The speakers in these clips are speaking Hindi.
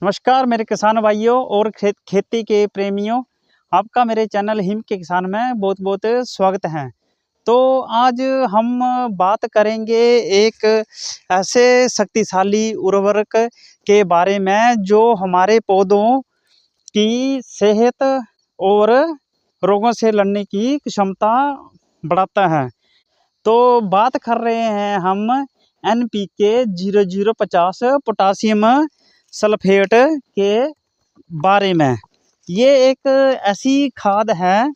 नमस्कार मेरे किसान भाइयों और खेती के प्रेमियों, आपका मेरे चैनल हिम के किसान में बहुत बहुत स्वागत है। तो आज हम बात करेंगे एक ऐसे शक्तिशाली उर्वरक के बारे में जो हमारे पौधों की सेहत और रोगों से लड़ने की क्षमता बढ़ाता है। तो बात कर रहे हैं हम NPK 0050 पोटासियम सल्फेट के बारे में। ये एक ऐसी खाद है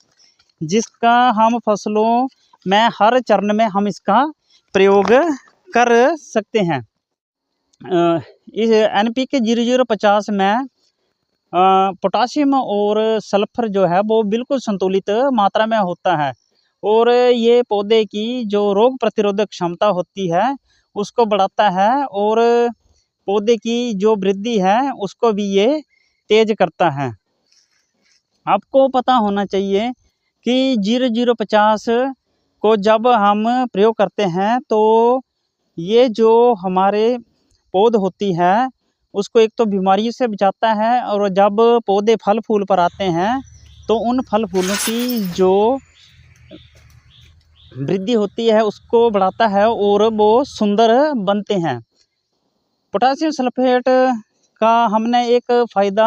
जिसका हम फसलों में हर चरण में हम इसका प्रयोग कर सकते हैं। इस NPK 0050 में पोटासियम और सल्फर जो है वो बिल्कुल संतुलित मात्रा में होता है और ये पौधे की जो रोग प्रतिरोधक क्षमता होती है उसको बढ़ाता है और पौधे की जो वृद्धि है उसको भी ये तेज करता है। आपको पता होना चाहिए कि 0050 को जब हम प्रयोग करते हैं तो ये जो हमारे पौध होती है उसको एक तो बीमारियों से बचाता है और जब पौधे फल फूल पर आते हैं तो उन फल फूलों की जो वृद्धि होती है उसको बढ़ाता है और वो सुंदर बनते हैं। पोटासियम सल्फेट का हमने एक फ़ायदा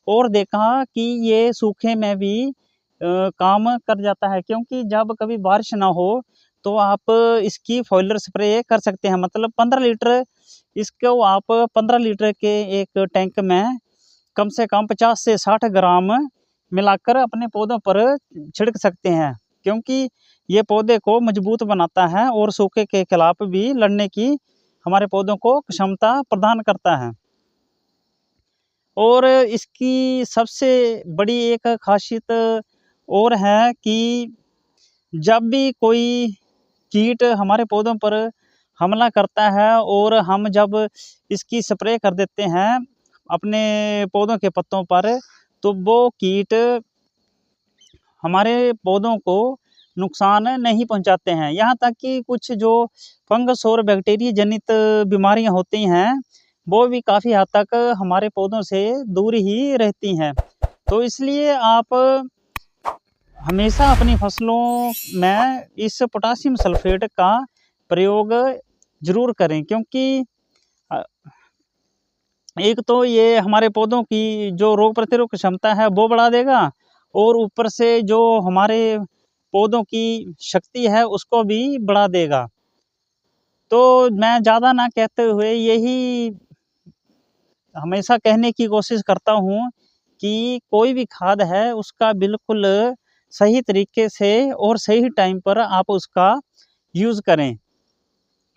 और देखा कि ये सूखे में भी काम कर जाता है, क्योंकि जब कभी बारिश ना हो तो आप इसकी फॉइलर स्प्रे कर सकते हैं। मतलब 15 लीटर इसको आप 15 लीटर के एक टैंक में कम से कम 50 से 60 ग्राम मिलाकर अपने पौधों पर छिड़क सकते हैं, क्योंकि ये पौधे को मजबूत बनाता है और सूखे के खिलाफ भी लड़ने की हमारे पौधों को क्षमता प्रदान करता है। और इसकी सबसे बड़ी एक खासियत और है कि जब भी कोई कीट हमारे पौधों पर हमला करता है और हम जब इसकी स्प्रे कर देते हैं अपने पौधों के पत्तों पर, तो वो कीट हमारे पौधों को नुकसान नहीं पहुंचाते हैं। यहाँ तक कि कुछ जो फंगस और बैक्टीरिया जनित बीमारियां होती हैं वो भी काफ़ी हद तक हमारे पौधों से दूर ही रहती हैं। तो इसलिए आप हमेशा अपनी फसलों में इस पोटासियम सल्फेट का प्रयोग ज़रूर करें, क्योंकि एक तो ये हमारे पौधों की जो रोग प्रतिरोधक क्षमता है वो बढ़ा देगा और ऊपर से जो हमारे पौधों की शक्ति है उसको भी बढ़ा देगा। तो मैं ज़्यादा ना कहते हुए यही हमेशा कहने की कोशिश करता हूँ कि कोई भी खाद है उसका बिल्कुल सही तरीके से और सही टाइम पर आप उसका यूज़ करें।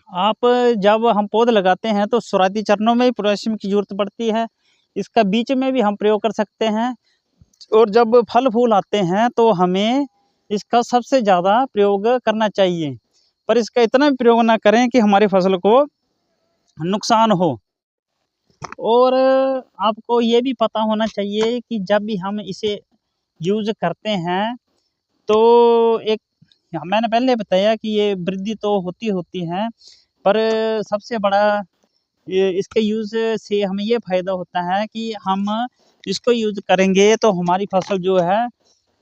आप जब हम पौधे लगाते हैं तो शुरुआती चरणों में ही पोटेशियम की ज़रूरत पड़ती है, इसका बीच में भी हम प्रयोग कर सकते हैं और जब फल फूल आते हैं तो हमें इसका सबसे ज़्यादा प्रयोग करना चाहिए। पर इसका इतना भी प्रयोग ना करें कि हमारी फसल को नुकसान हो। और आपको ये भी पता होना चाहिए कि जब भी हम इसे यूज़ करते हैं तो एक मैंने पहले बताया कि ये वृद्धि तो होती है, पर सबसे बड़ा इसके यूज़ से हमें ये फ़ायदा होता है कि हम इसको यूज़ करेंगे तो हमारी फसल जो है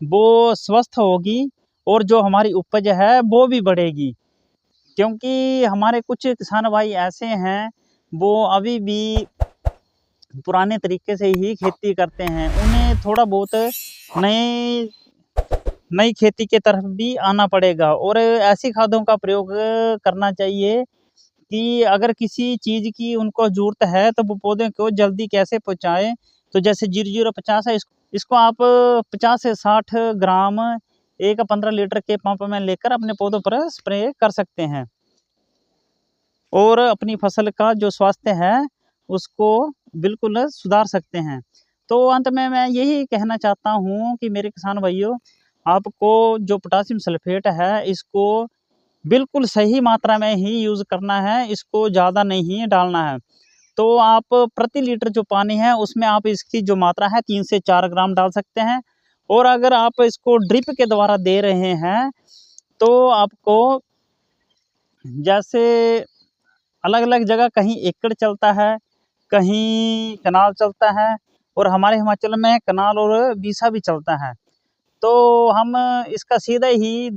वो स्वस्थ होगी और जो हमारी उपज है वो भी बढ़ेगी। क्योंकि हमारे कुछ किसान भाई ऐसे हैं वो अभी भी पुराने तरीके से ही खेती करते हैं, उन्हें थोड़ा बहुत नए नई खेती के तरफ भी आना पड़ेगा और ऐसी खादों का प्रयोग करना चाहिए कि अगर किसी चीज़ की उनको ज़रूरत है तो वो पौधे को जल्दी कैसे पहुँचाएँ। तो जैसे 0050 है, इसको आप 50 से 60 ग्राम एक 15 लीटर के पंप में लेकर अपने पौधों पर स्प्रे कर सकते हैं और अपनी फसल का जो स्वास्थ्य है उसको बिल्कुल सुधार सकते हैं। तो अंत में मैं यही कहना चाहता हूँ कि मेरे किसान भाइयों, आपको जो पोटासियम सल्फेट है इसको बिल्कुल सही मात्रा में ही यूज़ करना है, इसको ज़्यादा नहीं डालना है। तो आप प्रति लीटर जो पानी है उसमें आप इसकी जो मात्रा है 3 से 4 ग्राम डाल सकते हैं और अगर आप इसको ड्रिप के द्वारा दे रहे हैं तो आपको जैसे अलग-अलग जगह कहीं एकड़ चलता है, कहीं कनाल चलता है, और हमारे हिमाचल में कनाल और बीसा भी चलता है। तो हम इसका सीधा ही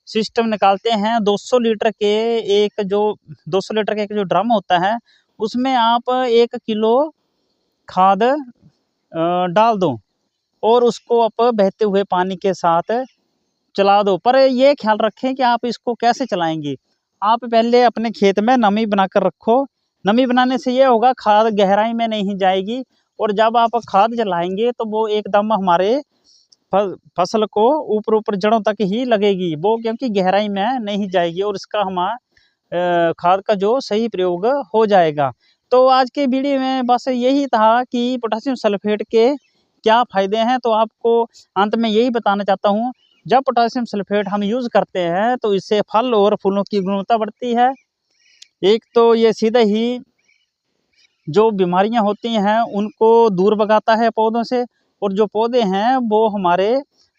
सिस्टम निकालते हैं। 200 लीटर के एक जो 200 लीटर का एक जो ड्रम होता है, उसमें आप 1 किलो खाद डाल दो और उसको आप बहते हुए पानी के साथ चला दो। पर ये ख्याल रखें कि आप इसको कैसे चलाएंगे। आप पहले अपने खेत में नमी बनाकर रखो। नमी बनाने से ये होगा, खाद गहराई में नहीं जाएगी, और जब आप खाद जलाएंगे तो वो एकदम हमारे फसल को ऊपर ऊपर जड़ों तक ही लगेगी वो, क्योंकि गहराई में नहीं जाएगी, और इसका खाद का जो सही प्रयोग हो जाएगा। तो आज के वीडियो में बस यही था कि पोटेशियम सल्फेट के क्या फ़ायदे हैं। तो आपको अंत में यही बताना चाहता हूँ, जब पोटेशियम सल्फेट हम यूज़ करते हैं तो इससे फल और फूलों की गुणवत्ता बढ़ती है। एक तो ये सीधे ही जो बीमारियां होती हैं उनको दूर भगाता है पौधों से, और जो पौधे हैं वो हमारे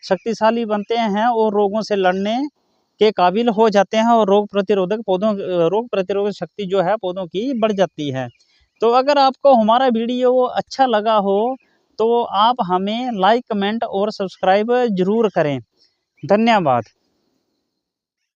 शक्तिशाली बनते हैं और रोगों से लड़ने के काबिल हो जाते हैं, और रोग प्रतिरोधक शक्ति जो है पौधों की बढ़ जाती है। तो अगर आपको हमारा वीडियो अच्छा लगा हो तो आप हमें लाइक, कमेंट और सब्सक्राइब जरूर करें। धन्यवाद।